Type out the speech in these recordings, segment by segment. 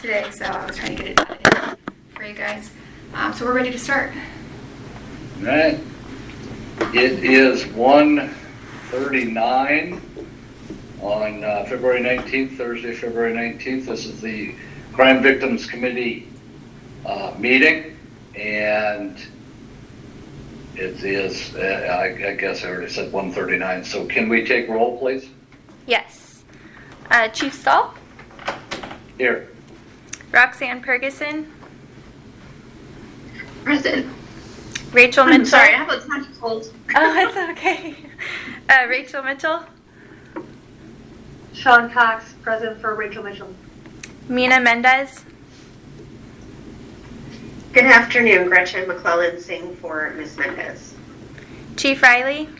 today, so I was trying to get it done for you guys. So we're ready to start. All right. It is 1:39 on February 19th, Thursday, February 19th. This is the Crime Victims Committee meeting, and it is, I guess I already said 1:39, so can we take roll, please? Yes. Chief Stahl? Here. Roxanne Ferguson? Present. Rachel Mitchell? I'm sorry, I have a tiny cold. Oh, it's okay. Rachel Mitchell? Sean Cox, present for Rachel Mitchell. Mina Mendez? Good afternoon, Gretchen McClellan Singh for Ms. Mendez. Chief Riley?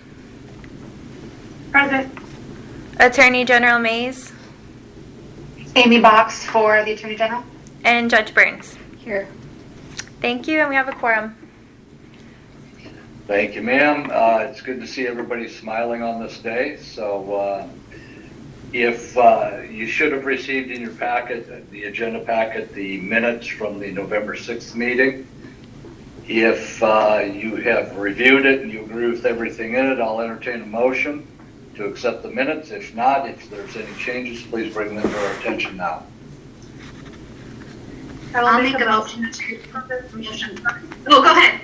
Present. Attorney General Mays? Amy Box for the Attorney General. And Judge Burns. Here. Thank you, and we have a quorum. Thank you, ma'am. It's good to see everybody smiling on this day. So if you should have received in your packet, the agenda packet, the minutes from the November 6th meeting. If you have reviewed it and you agree with everything in it, I'll entertain a motion to accept the minutes. If not, if there's any changes, please bring them to our attention now. I'll make a motion to... Oh, go ahead.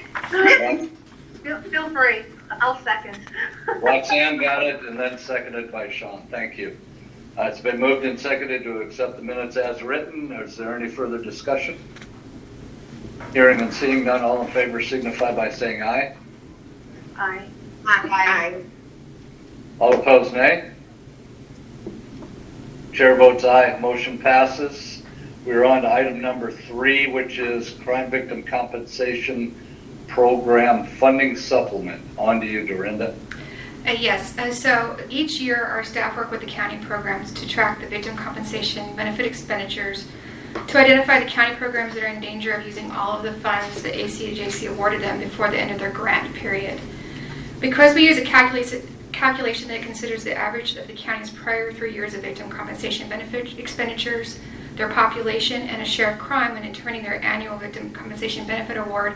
Feel free. I'll second. Roxanne got it, and then seconded by Sean. Thank you. It's been moved and seconded to accept the minutes as written. Is there any further discussion? Hearing and seeing none, all in favor signify by saying aye. Aye. Aye. All opposed, nay. Chair votes aye. Motion passes. We're on to item number 3, which is Crime Victim Compensation Program Funding Supplement. On to you, Dorinda. Yes, so each year our staff work with the county programs to track the victim compensation benefit expenditures, to identify the county programs that are in danger of using all of the funds that ACJC awarded them before the end of their grant period. Because we use a calculation that considers the average of the county's prior 3 years of victim compensation benefit expenditures, their population, and a share of crime when determining their annual victim compensation benefit award,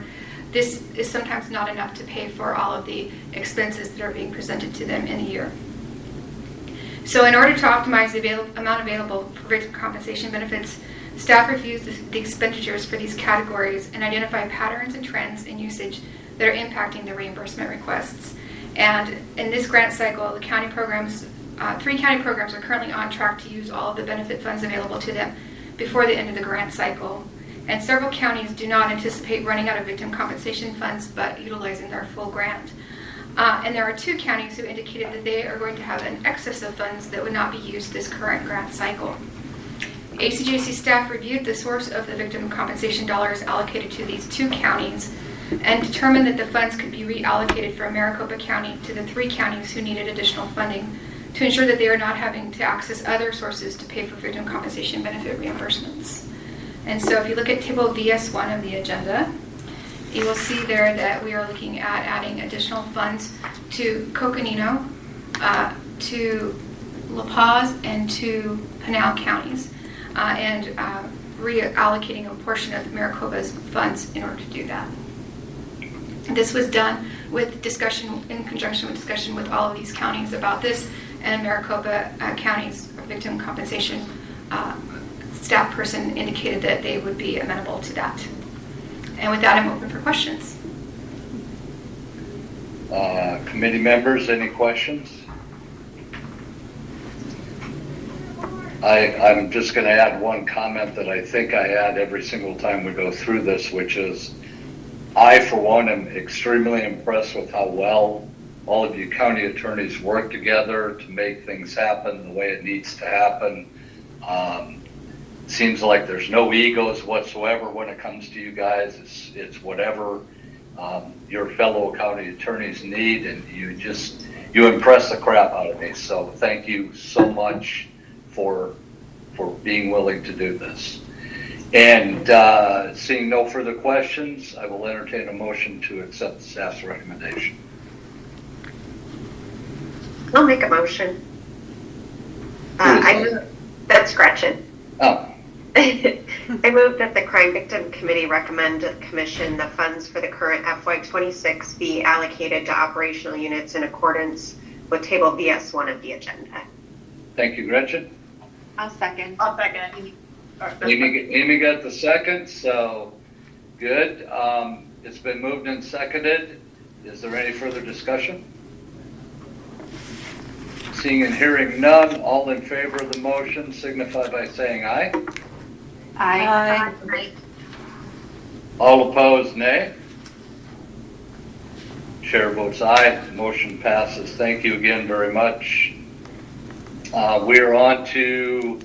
this is sometimes not enough to pay for all of the expenses that are being presented to them in a year. So in order to optimize the amount available for victim compensation benefits, staff reviews the expenditures for these categories and identify patterns and trends in usage that are impacting the reimbursement requests. And in this grant cycle, the county programs, 3 county programs are currently on track to use all of the benefit funds available to them before the end of the grant cycle. And several counties do not anticipate running out of victim compensation funds, but utilizing their full grant. And there are 2 counties who indicated that they are going to have an excess of funds that would not be used this current grant cycle. ACJC staff reviewed the source of the victim compensation dollars allocated to these 2 counties and determined that the funds could be reallocated from Maricopa County to the 3 counties who needed additional funding to ensure that they are not having to access other sources to pay for victim compensation benefit reimbursements. And so if you look at table VS1 of the agenda, you will see there that we are looking at adding additional funds to Coconino, to La Paz, and to Pinal counties, and reallocating a portion of Maricopa's funds in order to do that. This was done with discussion, in conjunction with discussion with all of these counties about this, and Maricopa County's victim compensation staff person indicated that they would be amenable to that. And with that, I'm open for questions. Committee members, any questions? I'm just going to add one comment that I think I add every single time we go through this, which is I, for one, am extremely impressed with how well all of you county attorneys work together to make things happen the way it needs to happen. Seems like there's no egos whatsoever when it comes to you guys. It's whatever your fellow county attorneys need, and you impress the crap out of me. So thank you so much for being willing to do this. And seeing no further questions, I will entertain a motion to accept the staff's recommendation. I'll make a motion. I move, that's Gretchen. Oh. I move that the Crime Victim Committee recommend to the Commission the funds for the current FY26 be allocated to operational units in accordance with Table VS1 of the agenda. Thank you, Gretchen. I'll second. I'll second. Amy got the second, so good. It's been moved and seconded. Is there any further discussion? Seeing and hearing none, all in favor of the motion signify by saying aye. Aye. All opposed, nay. Chair votes aye. The motion passes. Thank you again very much. We are on to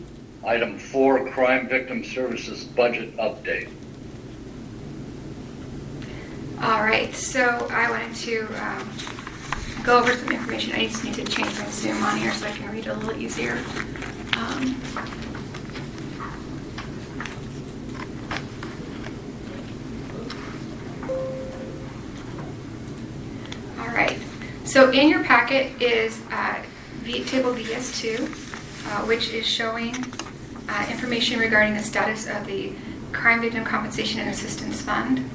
item 4, Crime Victim Services Budget Update. All right, so I wanted to go over some information. I just need to change my Zoom on here so I can read it a little easier. All right, so in your packet is table VS2, which is showing information regarding the status of the Crime Victim Compensation and Assistance Fund.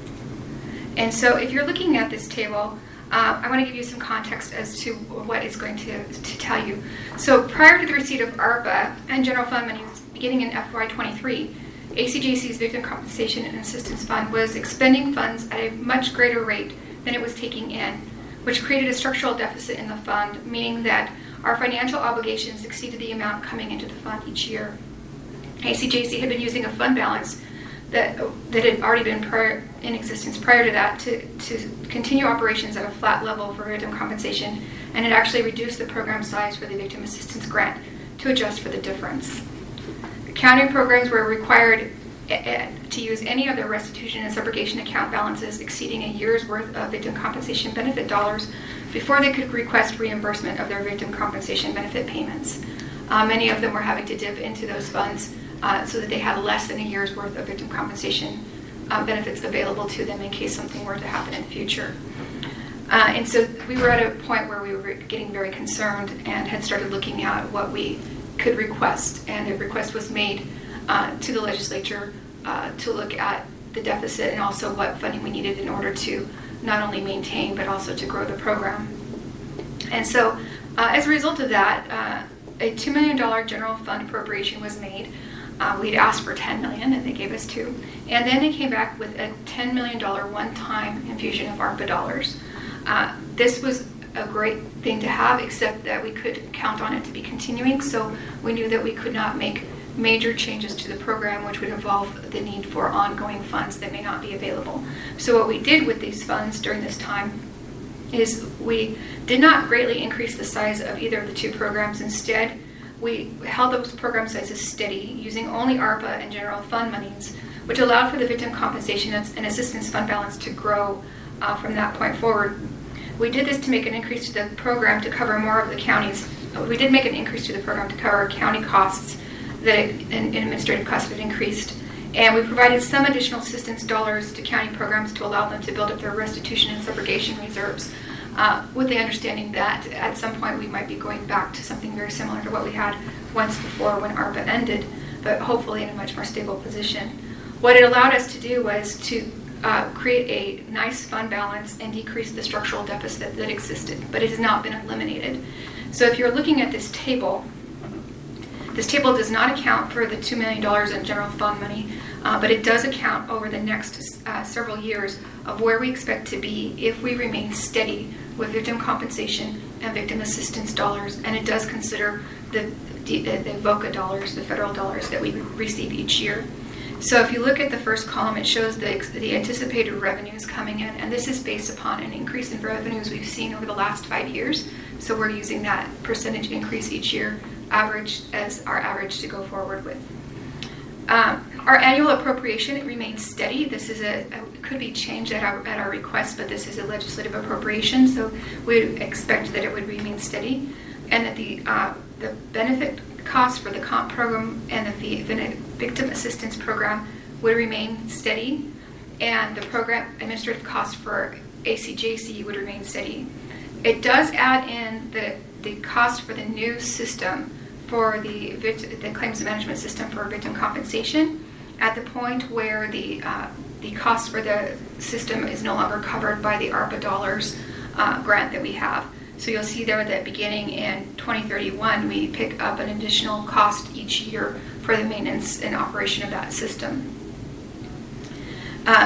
And so if you're looking at this table, I want to give you some context as to what it's going to tell you. So prior to the receipt of ARPA and general fund monies beginning in FY23, ACJC's Victim Compensation and Assistance Fund was expending funds at a much greater rate than it was taking in, which created a structural deficit in the fund, meaning that our financial obligations exceeded the amount coming into the fund each year. ACJC had been using a fund balance that had already been in existence prior to that to continue operations at a flat level for victim compensation, and it actually reduced the program size for the victim assistance grant to adjust for the difference. County programs were required to use any of their restitution and subrogation account balances exceeding a year's worth of victim compensation benefit dollars before they could request reimbursement of their victim compensation benefit payments. Many of them were having to dip into those funds so that they had less than a year's worth of victim compensation benefits available to them in case something were to happen in the future. And so we were at a point where we were getting very concerned and had started looking at what we could request. And a request was made to the legislature to look at the deficit and also what funding we needed in order to not only maintain but also to grow the program. And so as a result of that, a $2 million general fund appropriation was made. We'd asked for $10 million and they gave us $2 million. And then they came back with a $10 million one-time infusion of ARPA dollars. This was a great thing to have, except that we could count on it to be continuing, so we knew that we could not make major changes to the program which would involve the need for ongoing funds that may not be available. So what we did with these funds during this time is we did not greatly increase the size of either of the two programs. Instead, we held those program sizes steady using only ARPA and general fund monies, which allowed for the victim compensation and assistance fund balance to grow from that point forward. We did this to make an increase to the program to cover more of the counties. We did make an increase to the program to cover county costs and administrative costs that had increased. And we provided some additional assistance dollars to county programs to allow them to build up their restitution and subrogation reserves, with the understanding that at some point we might be going back to something very similar to what we had once before when ARPA ended, but hopefully in a much more stable position. What it allowed us to do was to create a nice fund balance and decrease the structural deficit that existed, but it has not been eliminated. So if you're looking at this table does not account for the $2 million in general fund money, but it does account over the next several years of where we expect to be if we remain steady with victim compensation and victim assistance dollars, and it does consider the VOCA dollars, the federal dollars that we receive each year. So if you look at the first column, it shows the anticipated revenues coming in, and this is based upon an increase in revenues we've seen over the last 5 years. So we're using that percentage increase each year average as our average to go forward with. Our annual appropriation, it remains steady. This is could be changed at our request, but this is a legislative appropriation, so we expect that it would remain steady, and that the benefit costs for the comp program and the victim assistance program would remain steady, and the program administrative costs for ACJC would remain steady. It does add in the cost for the new system for the claims management system for victim compensation, at the point where the cost for the system is no longer covered by the ARPA dollars grant that we have. So you'll see there that beginning in 2031, we pick up an additional cost each year for the maintenance and operation of that system.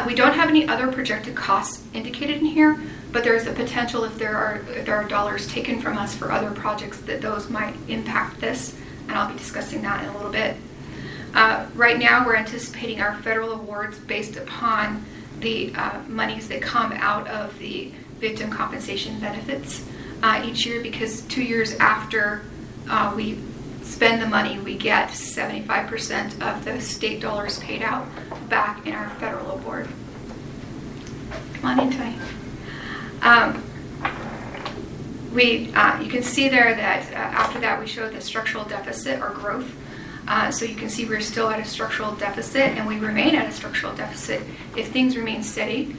We don't have any other projected costs indicated in here, but there is a potential if there are dollars taken from us for other projects that those might impact this, and I'll be discussing that in a little bit. Right now, we're anticipating our federal awards based upon the monies that come out of the victim compensation benefits each year, because 2 years after we spend the money, we get 75% of the state dollars paid out back in our federal award. Come on in, Tony. You can see there that after that we show the structural deficit or growth. So you can see we're still at a structural deficit, and we remain at a structural deficit if things remain steady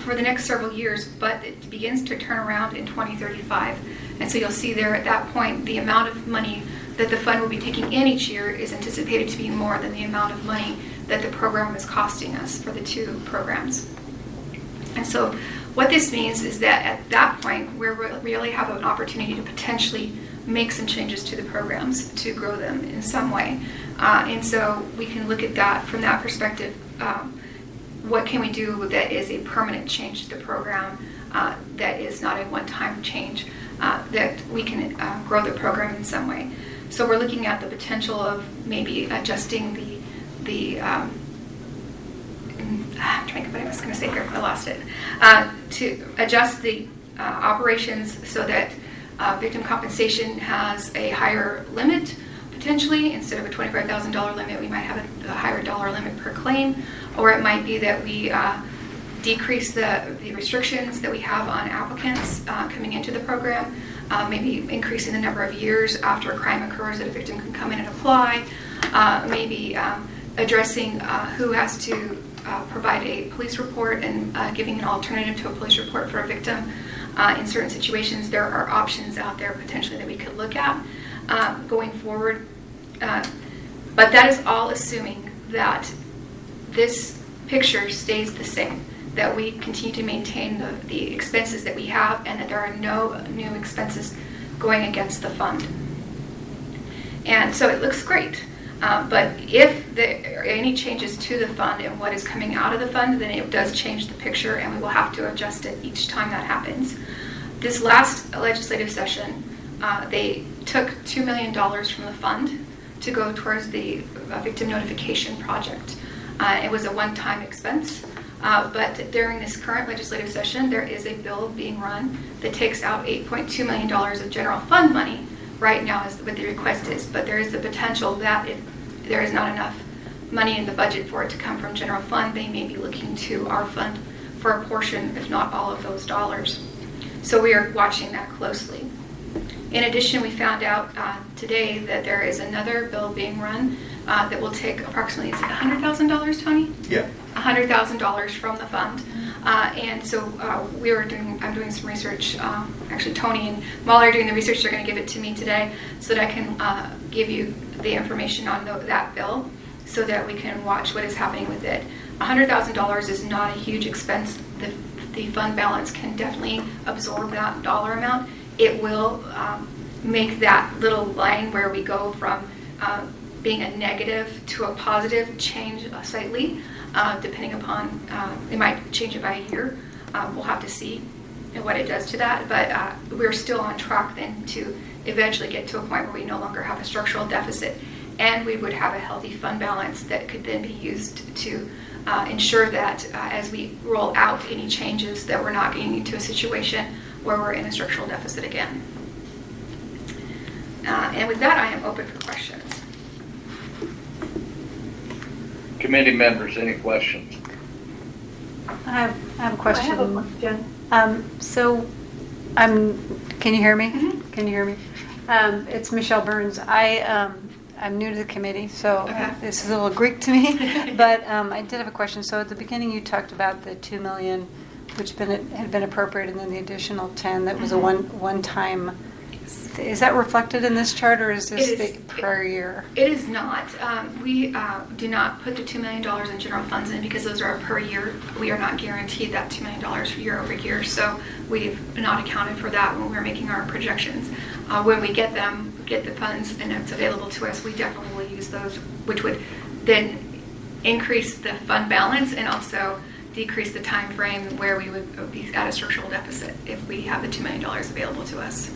for the next several years, but it begins to turn around in 2035. And so you'll see there at that point the amount of money that the fund will be taking in each year is anticipated to be more than the amount of money that the program is costing us for the two programs. And so what this means is that at that point, we really have an opportunity to potentially make some changes to the programs to grow them in some way. And so we can look at that from that perspective. What can we do that is a permanent change to the program, that is not a one-time change, that we can grow the program in some way. So we're looking at the potential of maybe adjusting I'm trying to think what I was going to say here. I lost it. To adjust the operations so that victim compensation has a higher limit, potentially. Instead of a $25,000 limit, we might have a higher dollar limit per claim. Or it might be that we decrease the restrictions that we have on applicants coming into the program, maybe increasing the number of years after a crime occurs that a victim can come in and apply, maybe addressing who has to provide a police report and giving an alternative to a police report for a victim. In certain situations, there are options out there potentially that we could look at going forward. But that is all assuming that this picture stays the same, that we continue to maintain the expenses that we have, and that there are no new expenses going against the fund. And so it looks great. But if there are any changes to the fund and what is coming out of the fund, then it does change the picture, and we will have to adjust it each time that happens. This last legislative session, they took $2 million from the fund to go towards the victim notification project. It was a one-time expense, but during this current legislative session, there is a bill being run that takes out $8.2 million of general fund money right now is what the request is, but there is the potential that if there is not enough money in the budget for it to come from general fund, they may be looking to our fund for a portion, if not all of those dollars. So we are watching that closely. In addition, we found out today that there is another bill being run that will take approximately, is it $100,000, Tony? Yeah. $100,000 from the fund. And so I'm doing some research. Actually, Tony and Molly are doing the research. They're going to give it to me today so that I can give you the information on that bill so that we can watch what is happening with it. $100,000 is not a huge expense. The fund balance can definitely absorb that dollar amount. It will make that little line where we go from being a negative to a positive change slightly, depending upon, it might change it by a year. We'll have to see what it does to that, but we're still on track then to eventually get to a point where we no longer have a structural deficit, and we would have a healthy fund balance that could then be used to ensure that as we roll out any changes that we're not getting into a situation where we're in a structural deficit again. And with that, I am open for questions. Committee members, any questions? I have a question. I have a question. Can you hear me? Mm-hmm. Can you hear me? It's Michelle Burns. I'm new to the committee, so Okay. this is a little Greek to me. But I did have a question. So at the beginning, you talked about the $2 million, which had been appropriated, and then the additional 10 that was a one-time is that reflected in this chart, or is this It is. the per year? It is not. We do not put the $2 million in general funds in because those are per year. We are not guaranteed that $2 million year over year, so we've not accounted for that when we're making our projections. When we get the funds, and it's available to us, we definitely will use those, which would then increase the fund balance and also decrease the time frame where we would be at a structural deficit if we have the $2 million available to us.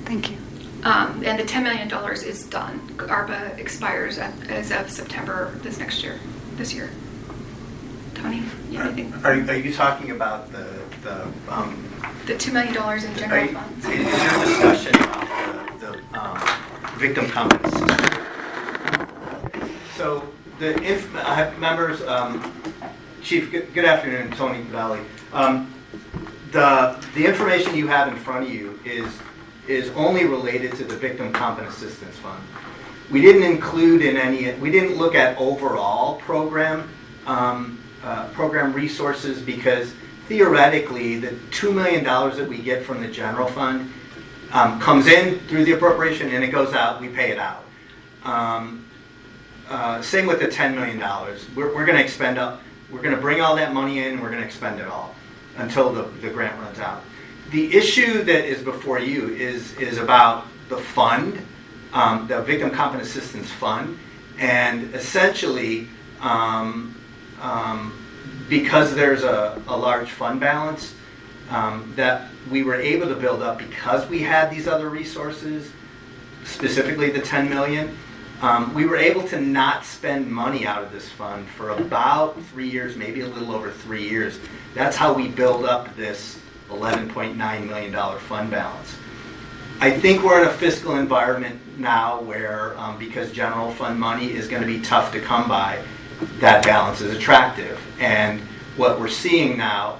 Thank you. And the $10 million is done. ARPA expires as of September this year. Tony, you have anything? Are you talking about the The $2 million in general funds. Is there discussion about the victim compensation? So members, Chief, good afternoon, Tony Valley. The information you have in front of you is only related to the Victim Compensation Assistance Fund. We didn't include we didn't look at overall program resources because theoretically the $2 million that we get from the general fund comes in through the appropriation and it goes out, we pay it out. Same with the $10 million. We're going to expend up. We're going to bring all that money in and we're going to expend it all until the grant runs out. The issue that is before you is about the fund, the Victim Compensation Assistance Fund, and essentially because there's a large fund balance that we were able to build up because we had these other resources, specifically the $10 million. We were able to not spend money out of this fund for about 3 years, maybe a little over 3 years. That's how we build up this $11.9 million fund balance. I think we're in a fiscal environment now where, because general fund money is going to be tough to come by, that balance is attractive. And what we're seeing now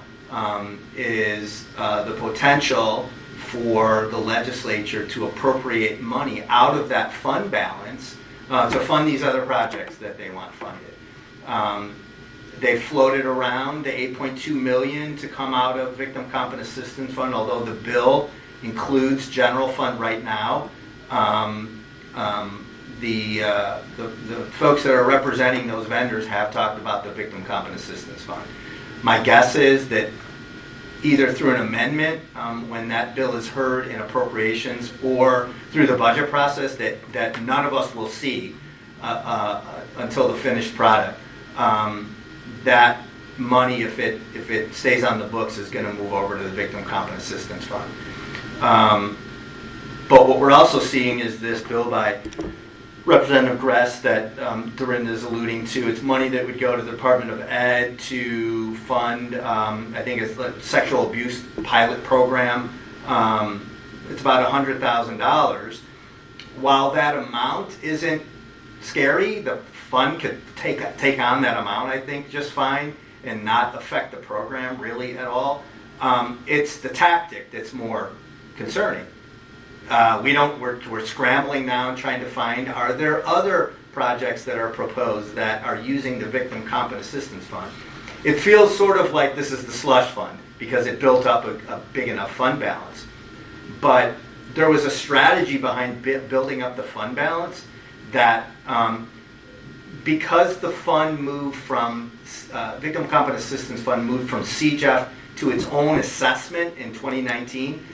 is the potential for the legislature to appropriate money out of that fund balance to fund these other projects that they want funded. They floated around the $8.2 million to come out of Victim Compensation Assistance Fund, although the bill includes general fund right now. The folks that are representing those vendors have talked about the Victim Compensation Assistance Fund. My guess is that either through an amendment when that bill is heard in appropriations or through the budget process that none of us will see until the finished product. That money, if it stays on the books, is going to move over to the Victim Compensation Assistance Fund. But what we're also seeing is this bill by Representative Gress that Dorinda is alluding to. It's money that would go to the Department of Ed to fund, I think it's a sexual abuse pilot program. It's about $100,000. While that amount isn't scary, the fund could take on that amount, I think, just fine and not affect the program really at all. It's the tactic that's more concerning. We're scrambling now and trying to find, are there other projects that are proposed that are using the Victim Compensation Assistance Fund? It feels sort of like this is the slush fund because it built up a big enough fund balance. But there was a strategy behind building up the fund balance that because the fund moved from, Victim Compensation Assistance Fund moved from CJEF to its own assessment in 2019,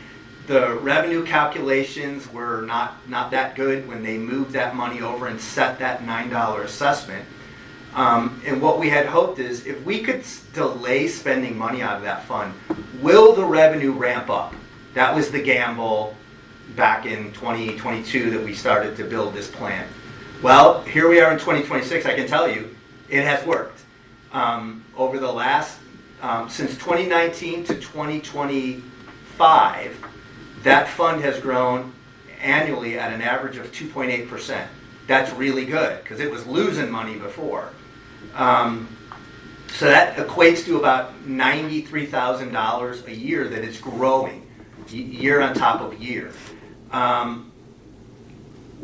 the revenue calculations were not that good when they moved that money over and set that $9 assessment. And what we had hoped is if we could delay spending money out of that fund, will the revenue ramp up? That was the gamble back in 2022 that we started to build this plan. Well, here we are in 2026. I can tell you it has worked. Over the last, since 2019 to 2025, that fund has grown annually at an average of 2.8%. That's really good because it was losing money before. So that equates to about $93,000 a year that it's growing year on top of year.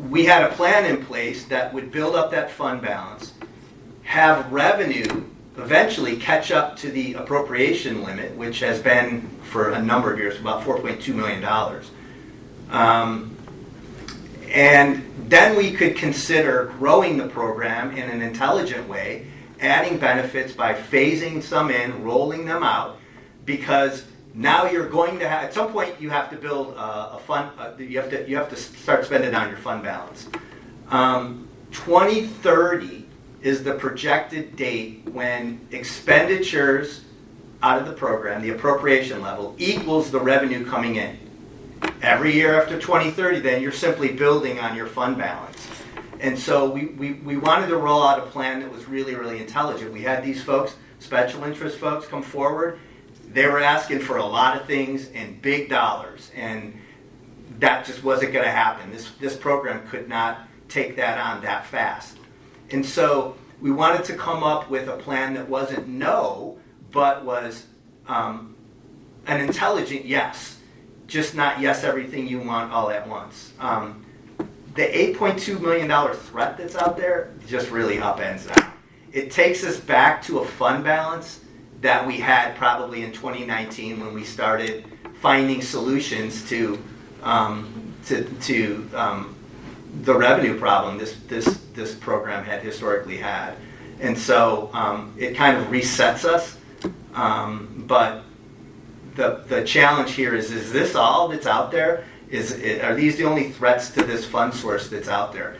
We had a plan in place that would build up that fund balance, have revenue eventually catch up to the appropriation limit, which has been for a number of years about $4.2 million. And then we could consider growing the program in an intelligent way, adding benefits by phasing some in, rolling them out, because now you're going to have, at some point you have to build a fund, you have to start spending on your fund balance. 2030 is the projected date when expenditures out of the program, the appropriation level, equals the revenue coming in. Every year after 2030, then you're simply building on your fund balance. And so we wanted to roll out a plan that was really, really intelligent. We had these folks, special interest folks, come forward. They were asking for a lot of things and big dollars, and that just wasn't going to happen. This program could not take that on that fast. And so we wanted to come up with a plan that wasn't no, but was an intelligent yes. Just not yes everything you want all at once. The $8.2 million threat that's out there just really upends that. It takes us back to a fund balance that we had probably in 2019 when we started finding solutions to the revenue problem this program had historically had. And so it kind of resets us. But the challenge here is this all that's out there? Are these the only threats to this fund source that's out there?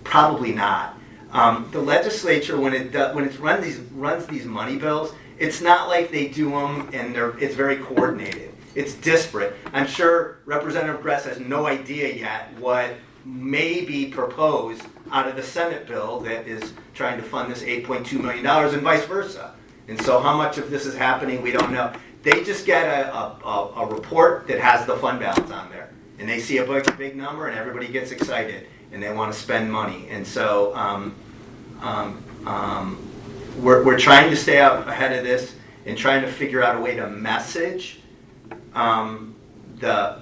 Probably not. The legislature, when it runs these money bills, it's not like they do them and it's very coordinated. It's disparate. I'm sure Representative Gress has no idea yet what may be proposed out of the Senate bill that is trying to fund this $8.2 million and vice versa. And so how much of this is happening, we don't know. They just get a report that has the fund balance on there. And they see a big number and everybody gets excited and they want to spend money. And so we're trying to stay out ahead of this and trying to figure out a way to message the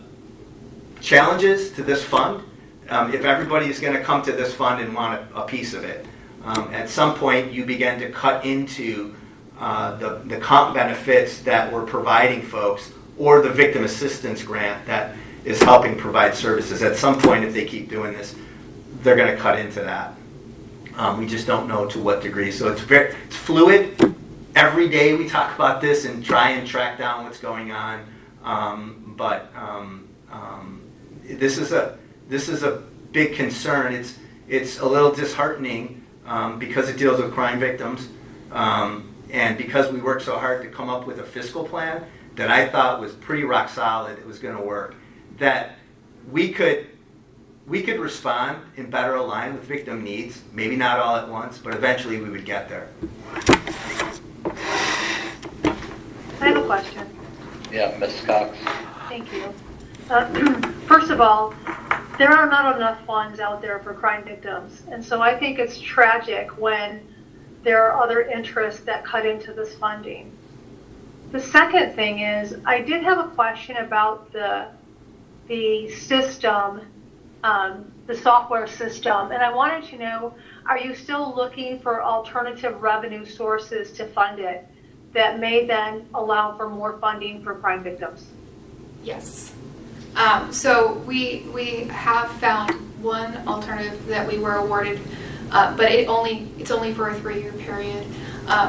challenges to this fund. If everybody is going to come to this fund and want a piece of it, at some point you begin to cut into the comp benefits that we're providing folks or the victim assistance grant that is helping provide services. At some point, if they keep doing this, they're going to cut into that. We just don't know to what degree. So it's fluid. Every day we talk about this and try and track down what's going on. But this is a big concern. It's a little disheartening because it deals with crime victims. And because we worked so hard to come up with a fiscal plan that I thought was pretty rock solid, it was going to work, that we could respond and better align with victim needs, maybe not all at once, but eventually we would get there. I have a question. Yeah, Ms. Cox. Thank you. First of all, there are not enough funds out there for crime victims, and so I think it's tragic when there are other interests that cut into this funding. The second thing is, I did have a question about the system, the software system, and I wanted to know, are you still looking for alternative revenue sources to fund it that may then allow for more funding for crime victims? Yes. So we have found one alternative that we were awarded, but it's only for a 3-year period.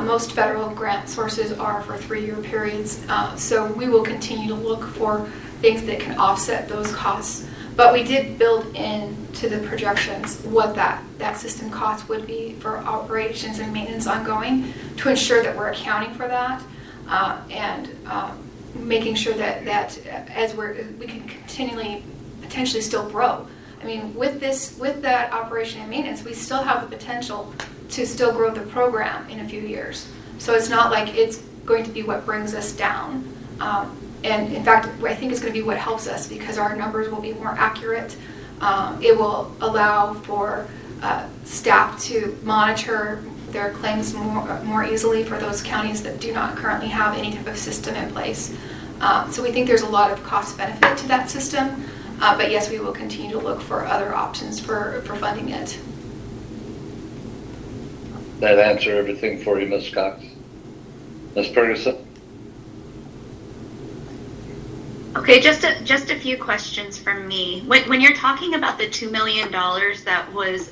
Most federal grant sources are for 3-year periods, so we will continue to look for things that can offset those costs. But we did build into the projections what that system cost would be for operations and maintenance ongoing to ensure that we're accounting for that and making sure that as we can continually potentially still grow. I mean, with that operation and maintenance, we still have the potential to still grow the program in a few years. So it's not like it's going to be what brings us down. And in fact, I think it's going to be what helps us because our numbers will be more accurate. It will allow for staff to monitor their claims more easily for those counties that do not currently have any type of system in place. So we think there's a lot of cost benefit to that system. But yes, we will continue to look for other options for funding it. That answer everything for you, Ms. Cox. Ms. Ferguson? Okay, just a few questions from me. When you're talking about the $2 million that was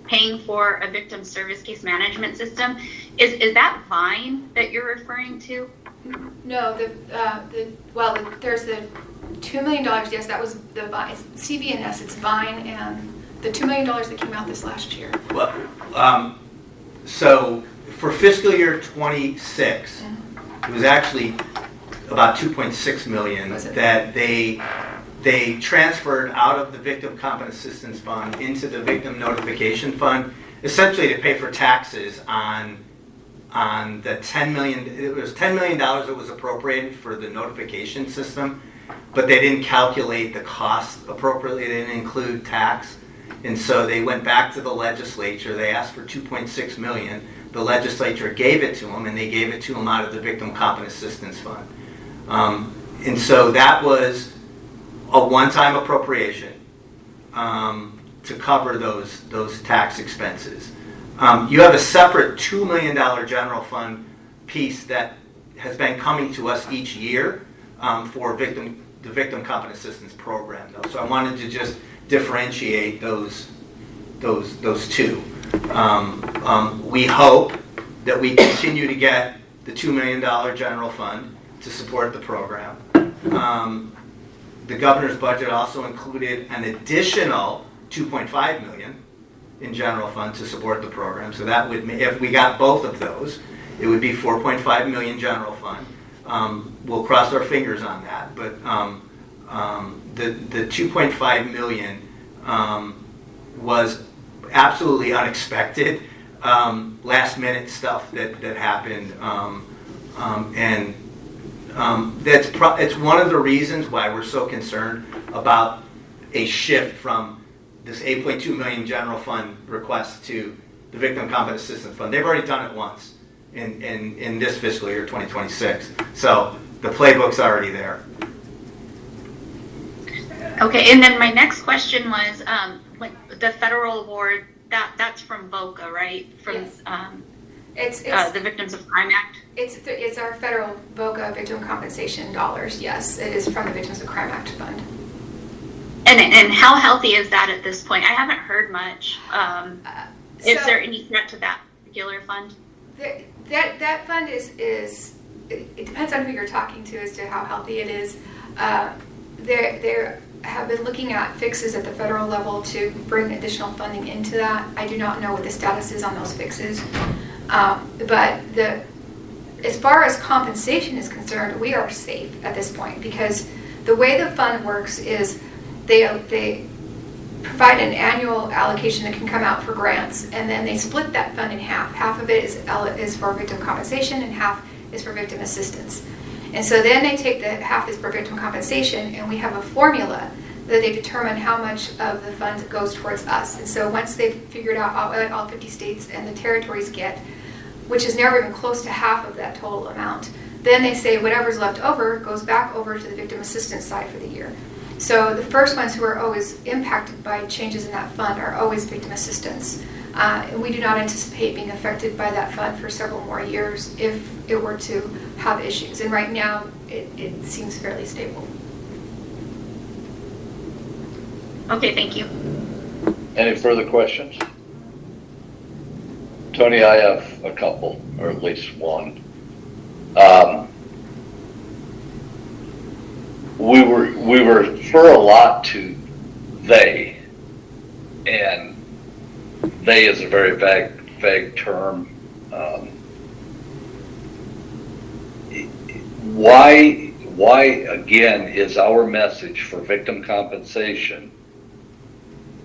paying for a victim service case management system, is that Vine that you're referring to? No, there's the $2 million. Yes, that was the Vine. It's CVNS. It's Vine, and the $2 million that came out this last year. Well, so for fiscal year 26, it was actually about 2.6 million that they transferred out of the Victim Competent Assistance Fund into the Victim Notification Fund, essentially to pay for taxes on the $10 million. It was $10 million that was appropriated for the notification system, but they didn't calculate the cost appropriately. They didn't include tax. And so they went back to the legislature. They asked for $2.6 million. The legislature gave it to them, and they gave it to them out of the Victim Competent Assistance Fund. And so that was a one-time appropriation to cover those tax expenses. You have a separate $2 million general fund piece that has been coming to us each year for the Victim Competent Assistance Program, though. So I wanted to just differentiate those two. We hope that we continue to get the $2 million general fund to support the program. The governor's budget also included an additional $2.5 million in general fund to support the program. So that would, if we got both of those, it would be $4.5 million general fund. We'll cross our fingers on that, but the $2.5 million was absolutely unexpected, last minute stuff that happened, and it's one of the reasons why we're so concerned about a shift from this $8.2 million general fund request to the Victim Competent Assistance Fund. They've already done it once in this fiscal year, 2026. So the playbook's already there. Okay, and then my next question was, the federal award, that's from VOCA, right? From Yes. the Victims of Crime Act? It's our federal VOCA victim compensation dollars. Yes, it is from the Victims of Crime Act fund. And how healthy is that at this point? I haven't heard much. Is there any threat to that particular fund? That fund is it depends on who you're talking to as to how healthy it is. They have been looking at fixes at the federal level to bring additional funding into that. I do not know what the status is on those fixes. But as far as compensation is concerned, we are safe at this point because the way the fund works is they provide an annual allocation that can come out for grants, and then they split that fund in half. Half of it is for victim compensation, and half is for victim assistance. And so then they take the half is for victim compensation, and we have a formula that they determine how much of the fund goes towards us. And so once they've figured out all 50 states and the territories get, which is never even close to half of that total amount, then they say whatever's left over goes back over to the victim assistance side for the year. So the first ones who are always impacted by changes in that fund are always victim assistance. And we do not anticipate being affected by that fund for several more years if it were to have issues. And right now, it seems fairly stable. Okay, thank you. Any further questions? Tony, I have a couple, or at least one. We refer a lot to they, and they is a very vague term. Why again is our message for victim compensation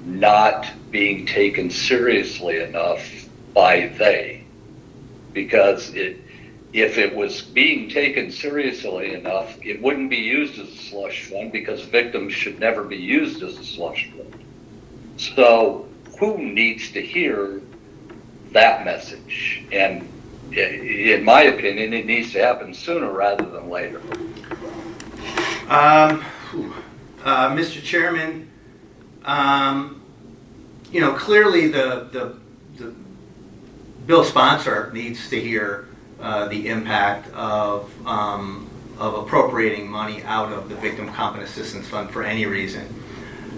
not being taken seriously enough by they? Because if it was being taken seriously enough, it wouldn't be used as a slush fund, because victims should never be used as a slush fund. So who needs to hear that message? And in my opinion, it needs to happen sooner rather than later. Mr. Chairman, clearly the bill sponsor needs to hear the impact of appropriating money out of the Victim Competent Assistance Fund for any reason.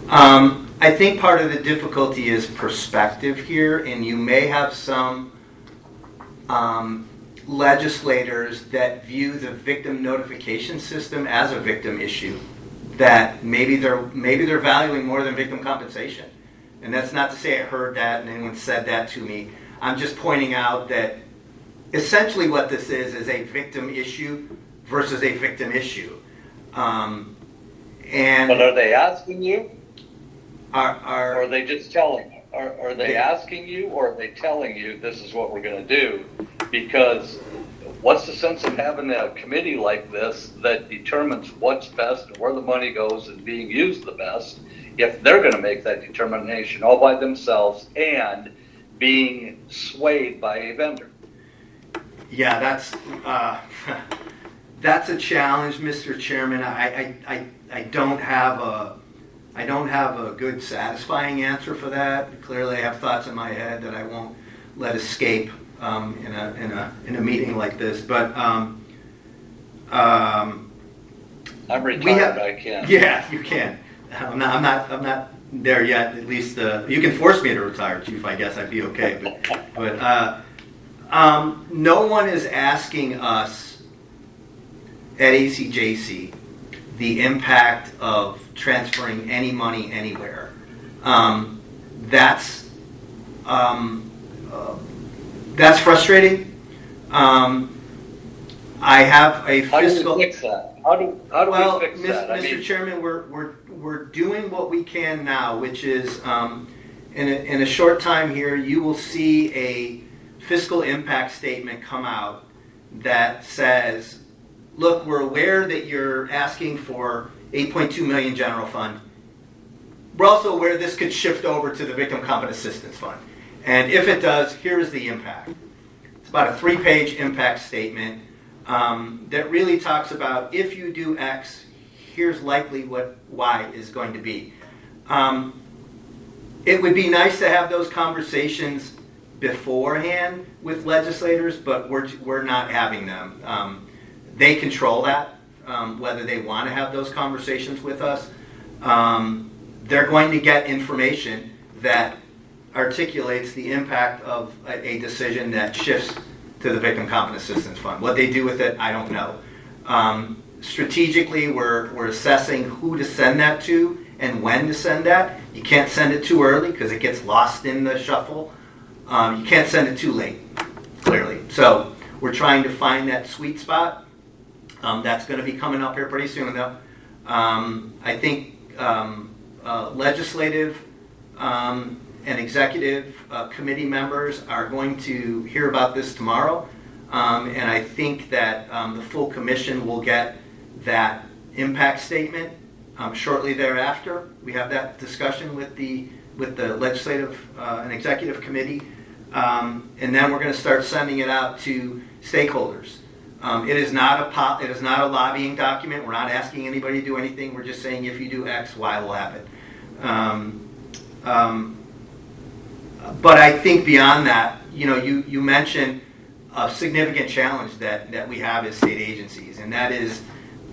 I think part of the difficulty is perspective here, and you may have some legislators that view the victim notification system as a victim issue, that maybe they're valuing more than victim compensation. And that's not to say I heard that and anyone said that to me. I'm just pointing out that essentially what this is a victim issue versus a victim issue. And But are they asking you? Or are are they just telling you? Are they asking you, or are they telling you this is what we're going to do? Because what's the sense of having a committee like this that determines what's best and where the money goes and being used the best if they're going to make that determination all by themselves and being swayed by a vendor? Yeah, that's a challenge, Mr. Chairman. I don't have a good satisfying answer for that. Clearly, I have thoughts in my head that I won't let escape in a meeting like this. But I'm retired. I can. Yeah, you can. I'm not there yet. At least you can force me to retire, Chief. I guess I'd be okay. But no one is asking us at ACJC the impact of transferring any money anywhere. That's frustrating. I have a fiscal. How do we fix that? How do we fix that? Mr. Chairman, we're doing what we can now, which is in a short time here, you will see a fiscal impact statement come out that says, look, we're aware that you're asking for 8.2 million general fund. We're also aware this could shift over to the Victim Competent Assistance Fund. And if it does, here is the impact. It's about a 3-page impact statement that really talks about if you do X, here's likely what Y is going to be. It would be nice to have those conversations beforehand with legislators, but we're not having them. They control that, whether they want to have those conversations with us. They're going to get information that articulates the impact of a decision that shifts to the Victim Competent Assistance Fund. What they do with it, I don't know. Strategically, we're assessing who to send that to and when to send that. You can't send it too early because it gets lost in the shuffle. You can't send it too late, clearly. So we're trying to find that sweet spot. That's going to be coming up here pretty soon, though. I think legislative and executive committee members are going to hear about this tomorrow. And I think that the full commission will get that impact statement shortly thereafter. We have that discussion with the legislative and executive committee. And then we're going to start sending it out to stakeholders. It is not a lobbying document. We're not asking anybody to do anything. We're just saying if you do X, Y will happen. But I think beyond that, you mentioned a significant challenge that we have as state agencies, and that is,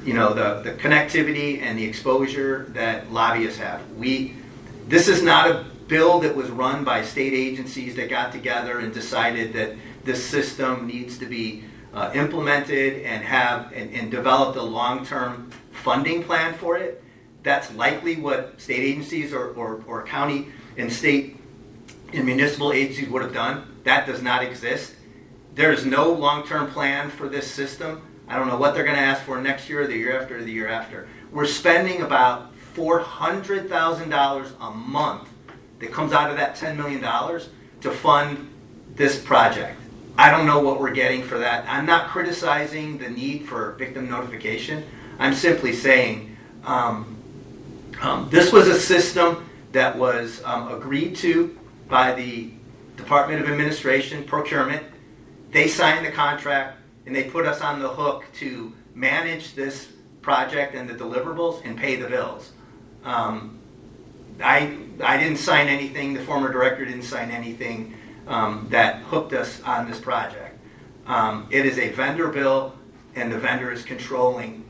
the connectivity and the exposure that lobbyists have. This is not a bill that was run by state agencies that got together and decided that this system needs to be implemented and developed a long-term funding plan for it. That's likely what state agencies or county and state and municipal agencies would have done. That does not exist. There is no long-term plan for this system. I don't know what they're going to ask for next year or the year after or the year after. We're spending about $400,000 a month that comes out of that $10 million to fund this project. I don't know what we're getting for that. I'm not criticizing the need for victim notification. I'm simply saying this was a system that was agreed to by the Department of Administration Procurement. They signed the contract and they put us on the hook to manage this project and the deliverables and pay the bills. I didn't sign anything. The former director didn't sign anything that hooked us on this project. It is a vendor bill. and the vendor is controlling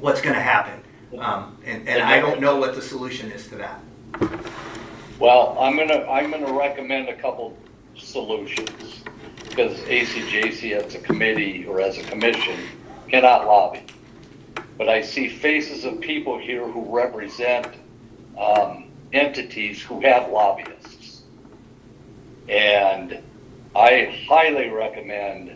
what's going to happen. And I don't know what the solution is to that. Well, I'm gonna recommend a couple solutions, because ACJC as a committee or as a commission cannot lobby. But I see faces of people here who represent entities who have lobbyists. And I highly recommend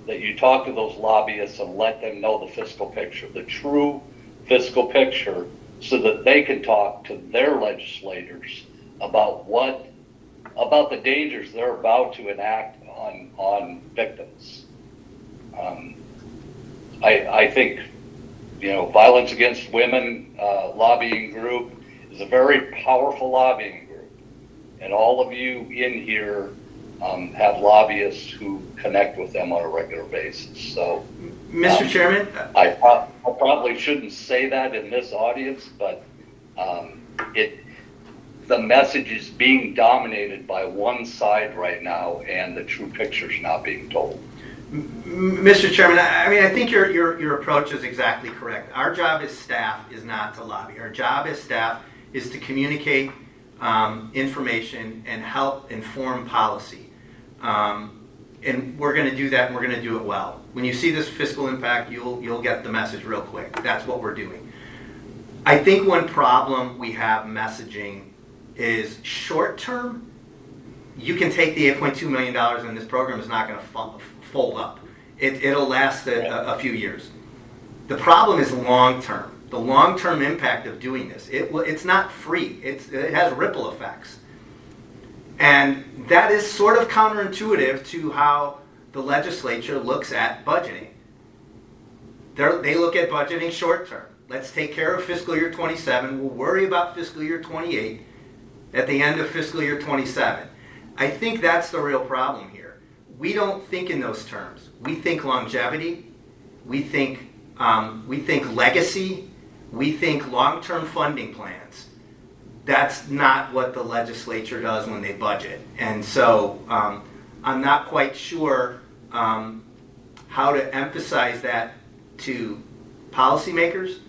that you talk to those lobbyists and let them know the fiscal picture, the true fiscal picture, so that they can talk to their legislators about the dangers they're about to enact on victims. I think, Violence Against Women lobbying group is a very powerful lobbying group, and all of you in here have lobbyists who connect with them on a regular basis. So, Mr. Chairman? I probably shouldn't say that in this audience, but the message is being dominated by one side right now, and the true picture is not being told. Mr. Chairman, I think your approach is exactly correct. Our job as staff is not to lobby. Our job as staff is to communicate information and help inform policy. And we're going to do that, and we're going to do it well. When you see this fiscal impact, you'll get the message real quick. That's what we're doing. I think one problem we have messaging is short term. You can take the $8.2 million and this program is not going to fold up. It'll last a few years. The problem is long term. The long term impact of doing this. It's not free. It has ripple effects. And that is sort of counterintuitive to how the legislature looks at budgeting. They look at budgeting short term. Let's take care of fiscal year 27. We'll worry about fiscal year 28 at the end of fiscal year 27. I think that's the real problem here. We don't think in those terms. We think longevity. We think legacy. We think long-term funding plans. That's not what the legislature does when they budget. And so I'm not quite sure how to emphasize that to policymakers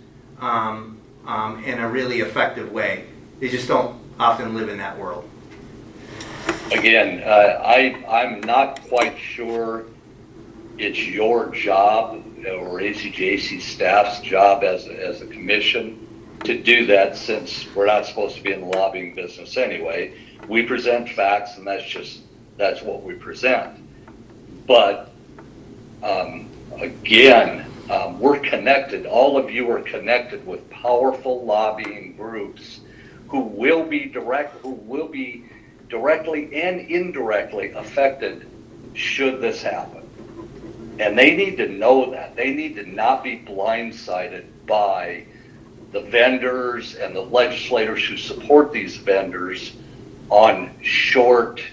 in a really effective way. They just don't often live in that world. Again, I'm not quite sure it's your job or ACJC staff's job as a commission to do that, since we're not supposed to be in the lobbying business anyway. We present facts, and that's what we present. But again, we're connected. All of you are connected with powerful lobbying groups who will be directly and indirectly affected should this happen. And they need to know that. They need to not be blindsided by the vendors and the legislators who support these vendors on short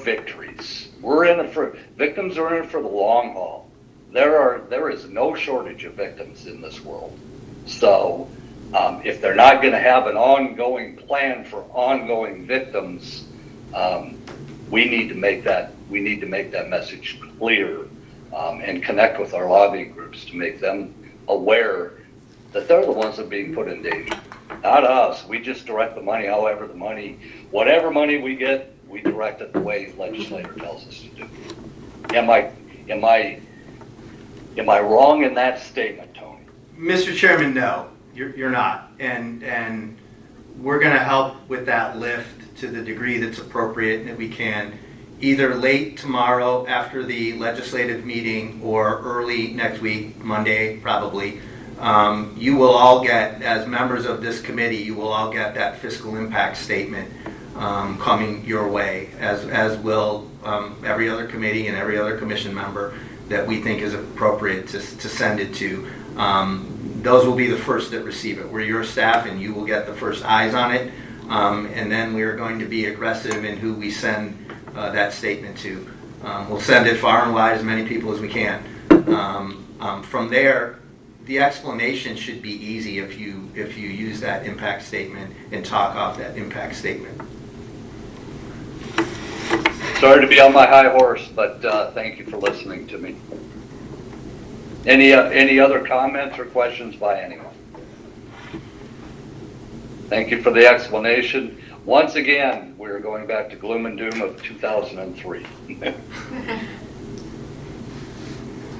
victories. Victims are in it for the long haul. There is no shortage of victims in this world. So if they're not going to have an ongoing plan for ongoing victims, we need to make that message clear and connect with our lobbying groups to make them aware that they're the ones that are being put in danger, not us. We just direct the money whatever money we get, we direct it the way the legislator tells us to do. Am I wrong in that statement, Tony? Mr. Chairman, no, you're not. And we're going to help with that lift to the degree that's appropriate that we can, either late tomorrow after the legislative meeting or early next week, Monday probably. You will all get, as members of this committee, you will all get that fiscal impact statement coming your way, as will every other committee and every other commission member that we think is appropriate to send it to. Those will be the first that receive it. We're your staff, and you will get the first eyes on it. And then we are going to be aggressive in who we send that statement to. We'll send it far and wide, as many people as we can. From there, the explanation should be easy if you use that impact statement and talk off that impact statement. Sorry to be on my high horse, but thank you for listening to me. Any other comments or questions by anyone? Thank you for the explanation. Once again, we're going back to gloom and doom of 2003.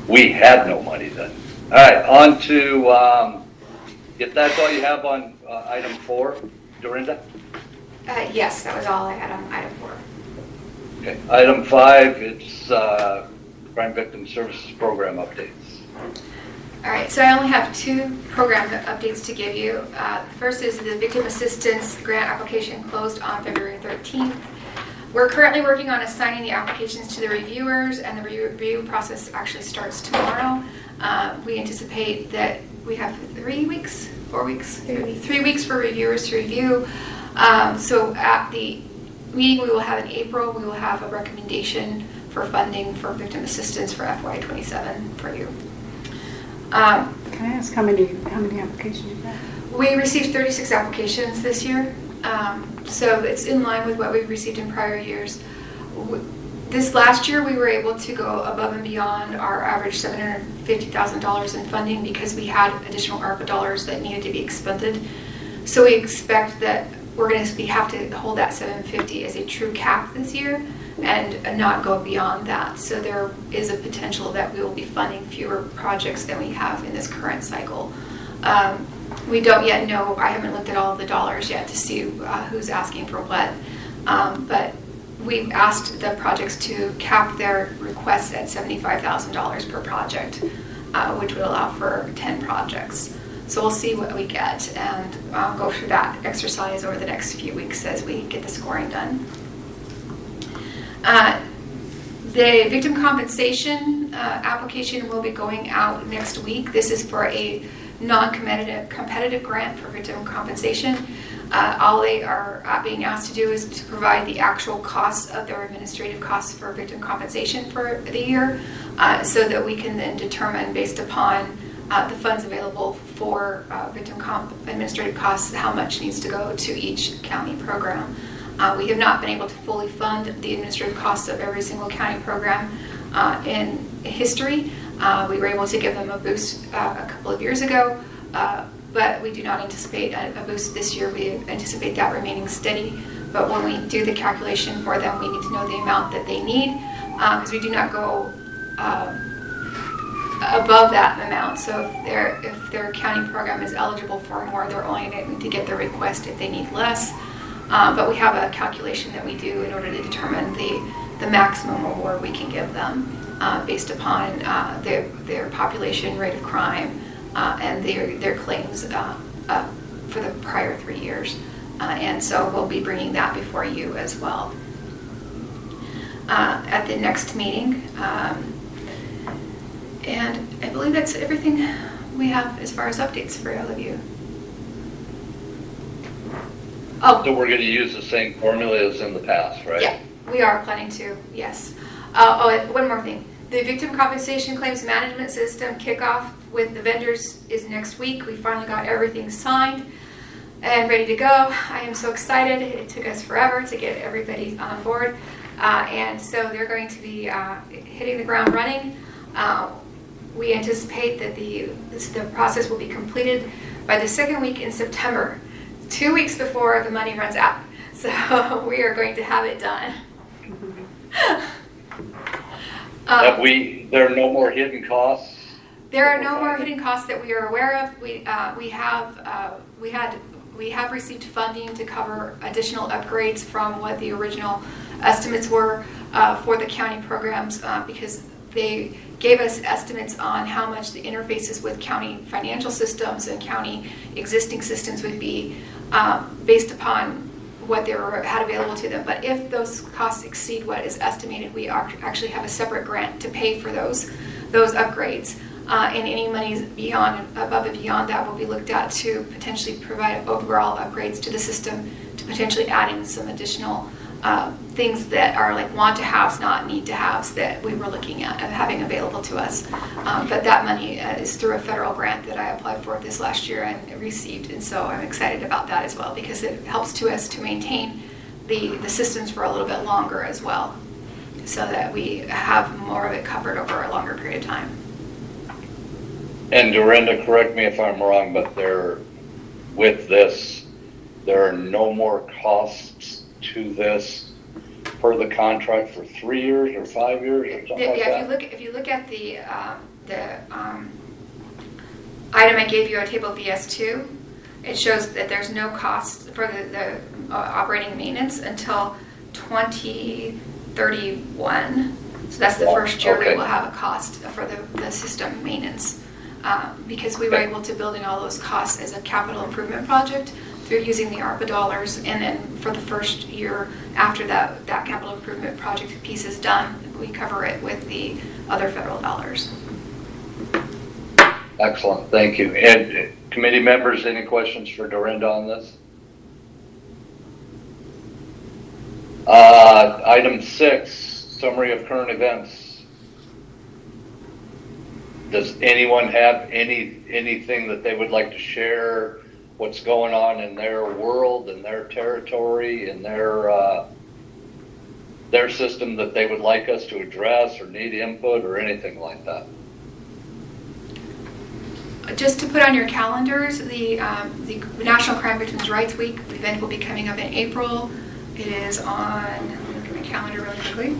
We had no money then. All right, on to, if that's all you have on item 4, Dorinda? Yes, that was all I had on item 4. Okay, item 5, it's Crime Victim Services Program updates. All right, so I only have 2 program updates to give you. The first is the Victim Assistance Grant application closed on February 13th. We're currently working on assigning the applications to the reviewers, and the review process actually starts tomorrow. We anticipate that we have 3 weeks, 4 weeks, 3 weeks for reviewers to review. So at the meeting we will have in April, we will have a recommendation for funding for victim assistance for FY27 for you. Can I ask how many applications you got? We received 36 applications this year, so it's in line with what we've received in prior years. This last year we were able to go above and beyond our average $750,000 in funding because we had additional ARPA dollars that needed to be expended. So we expect that we're going to have to hold that 750 as a true cap this year and not go beyond that. So there is a potential that we will be funding fewer projects than we have in this current cycle. We don't yet know. I haven't looked at all of the dollars yet to see who's asking for what. But we've asked the projects to cap their requests at $75,000 per project, which would allow for 10 projects. So we'll see what we get and go through that exercise over the next few weeks as we get the scoring done. The victim compensation application will be going out next week. This is for a non-competitive grant for victim compensation. All they are being asked to do is to provide the actual costs of their administrative costs for victim compensation for the year, so that we can then determine based upon the funds available for victim administrative costs how much needs to go to each county program. We have not been able to fully fund the administrative costs of every single county program in history. We were able to give them a boost a couple of years ago, but we do not anticipate a boost this year. We anticipate that remaining steady. But when we do the calculation for them, we need to know the amount that they need, because we do not go above that amount. So if their county program is eligible for more, they're only going to get their request if they need less. But we have a calculation that we do in order to determine the maximum award we can give them based upon their population, rate of crime, and their claims for the prior 3 years. And so we'll be bringing that before you as well at the next meeting. And I believe that's everything we have as far as updates for all of you. Oh. So we're going to use the same formula as in the past, right? Yeah, we are planning to, yes. And one more thing. The Victim Compensation Claims Management System kickoff with the vendors is next week. We finally got everything signed and ready to go. I am so excited. It took us forever to get everybody on board. And so they're going to be hitting the ground running. We anticipate that the process will be completed by the second week in September, 2 weeks before the money runs out. So we are going to have it done. There are no more hidden costs? There are no more hidden costs that we are aware of. We have received funding to cover additional upgrades from what the original estimates were for the county programs, because they gave us estimates on how much the interfaces with county financial systems and county existing systems would be based upon what they had available to them. But if those costs exceed what is estimated, we actually have a separate grant to pay for those upgrades. And any monies above and beyond that will be looked at to potentially provide overall upgrades to the system, to potentially add in some additional things that are like want to haves, not need to haves, that we were looking at having available to us. But that money is through a federal grant that I applied for this last year and received, and so I'm excited about that as well, because it helps us to maintain the systems for a little bit longer as well. so that we have more of it covered over a longer period of time. And Dorinda, correct me if I'm wrong, but with this, there are no more costs to this per the contract for 3 years or 5 years or something like that? If you look at the item I gave you on table VS2, it shows that there's no cost for the operating maintenance until 2031. So that's the first year okay. we will have a cost for the system maintenance. Because we were able to build in all those costs as a capital improvement project through using the ARPA dollars, and then for the first year after that capital improvement project piece is done, we cover it with the other federal dollars. Excellent, thank you. And committee members, any questions for Dorinda on this? Item 6, summary of current events. Does anyone have anything that they would like to share? What's going on in their world, in their territory, in their system that they would like us to address or need input or anything like that? Just to put on your calendars, the National Crime Victims' Rights Week event will be coming up in April. It is on, let me look at my calendar really quickly.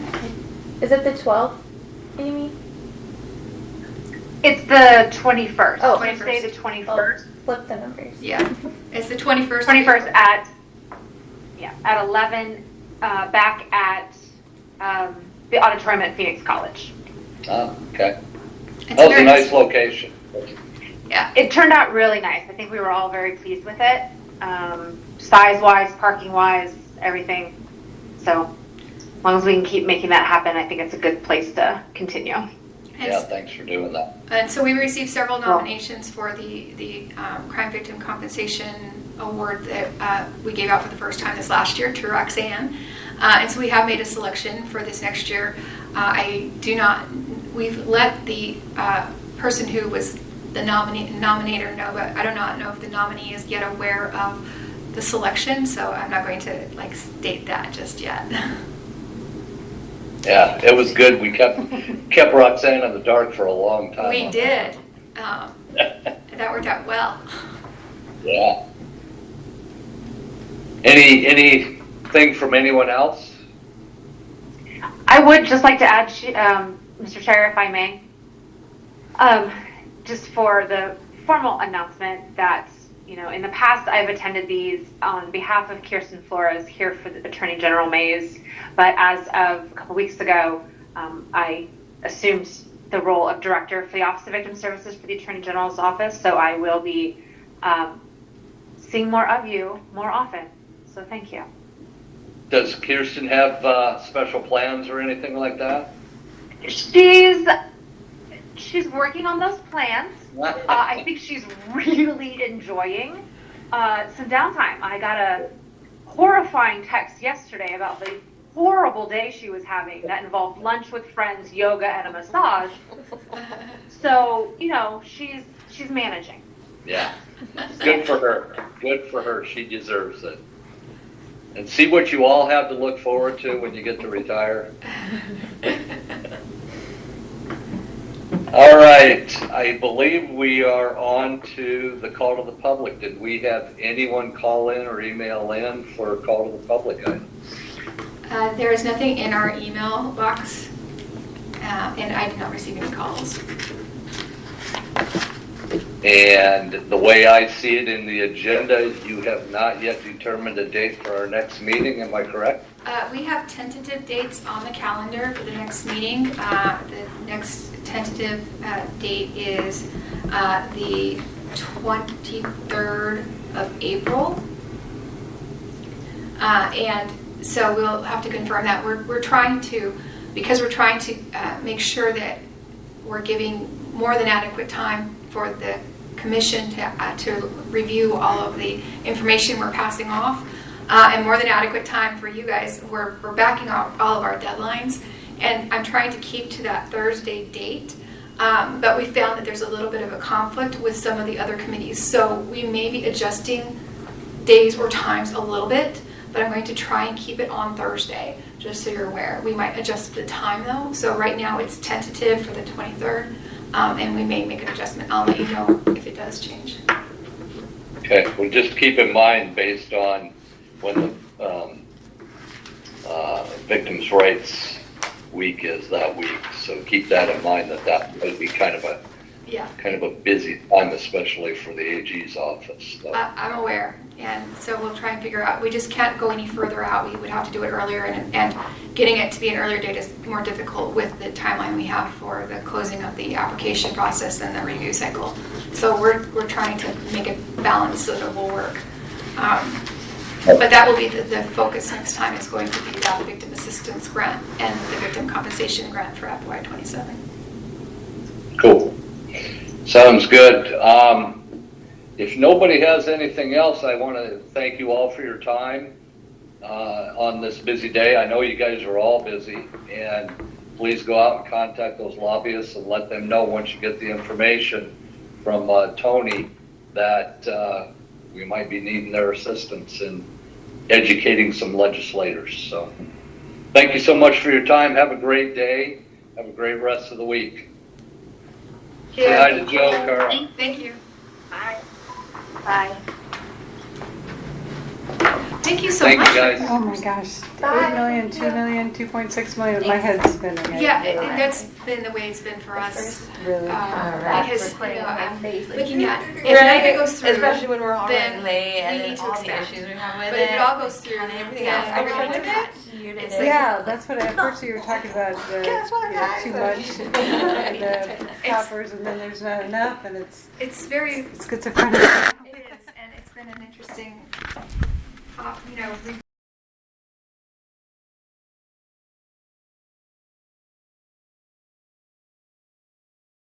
Is it the 12th, Amy? It's the 21st. Oh, Wednesday, the 21st. Flip the numbers. Yeah, it's the 21st. 21st at 11, back at the auditorium at Phoenix College. Oh, okay. It's That was a very- nice location. Yeah. It turned out really nice. I think we were all very pleased with it. Size-wise, parking-wise, everything. So as long as we can keep making that happen, I think it's a good place to continue. Yeah, thanks for doing that. And so we received several nominations for the Crime Victim Compensation Award that we gave out for the first time this last year to Roxanne. And so we have made a selection for this next year. We've let the person who was the nominator know, but I do not know if the nominee is yet aware of the selection, so I'm not going to state that just yet. Yeah, it was good. We kept Roxanne in the dark for a long time. We did. That worked out well. Yeah. Anything from anyone else? I would just like to add, Mr. Chair, if I may, just for the formal announcement that, in the past I've attended these on behalf of Kirsten Flores here for the Attorney General Mays, but as of a couple weeks ago, I assumed the role of Director for the Office of Victim Services for the Attorney General's office, so I will be seeing more of you more often. So thank you. Does Kirsten have special plans or anything like that? She's working on those plans. I think she's really enjoying some downtime. I got a horrifying text yesterday about the horrible day she was having that involved lunch with friends, yoga, and a massage. So, she's managing. Yeah. Good for her. Good for her. She deserves it. And see what you all have to look forward to when you get to retire. All right, I believe we are on to the call to the public. Did we have anyone call in or email in for a call to the public item? There is nothing in our email box, and I did not receive any calls. And the way I see it in the agenda, you have not yet determined a date for our next meeting, am I correct? We have tentative dates on the calendar for the next meeting. The next tentative date is the 23rd of April. And so we'll have to confirm that. We're trying to make sure that we're giving more than adequate time for the commission to review all of the information we're passing off, and more than adequate time for you guys. We're backing up all of our deadlines, and I'm trying to keep to that Thursday date, but we found that there's a little bit of a conflict with some of the other committees, so we may be adjusting days or times a little bit, but I'm going to try and keep it on Thursday, just so you're aware. We might adjust the time though. So right now it's tentative for the 23rd, and we may make an adjustment. I'll let you know if it does change. Okay, well, just keep in mind, based on when the Victims' Rights Week is that week, so keep that in mind, that might be kind of a busy time, especially for the AG's office. So. I'm aware, and so we'll try and figure out. We just can't go any further out. We would have to do it earlier, and getting it to be an earlier date is more difficult with the timeline we have for the closing of the application process and the review cycle. So we're trying to make it balanced so that it will work. But that will be the focus next time, is going to be that victim assistance grant and the victim compensation grant for FY27. Cool. Sounds good. If nobody has anything else, I want to thank you all for your time on this busy day. I know you guys are all busy, and please go out and contact those lobbyists and let them know once you get the information from Tony that we might be needing their assistance in educating some legislators. So thank you so much for your time. Have a great day. Have a great rest of the week. Say hi to Joe, Carl. Thank you. Bye. Bye. Thank you so Thank much. you, guys. Oh my gosh, 8 million, 2 million, 2.6 million, my head's spinning. Yeah, and that's been the way it's been for us. Really? Because, I'm looking at, if Right? it goes through, Especially when we're already then late we and need then to all the expand. issues we have with But it. if it all goes through, and everything then else. we're going to Everyone cut. you did It's it. like- Yeah, that's what at first you were talking about, Guess what, too guys? much, the coppers, and then there's not enough, and it's It's very, schizophrenic. it is, and it's been an interesting,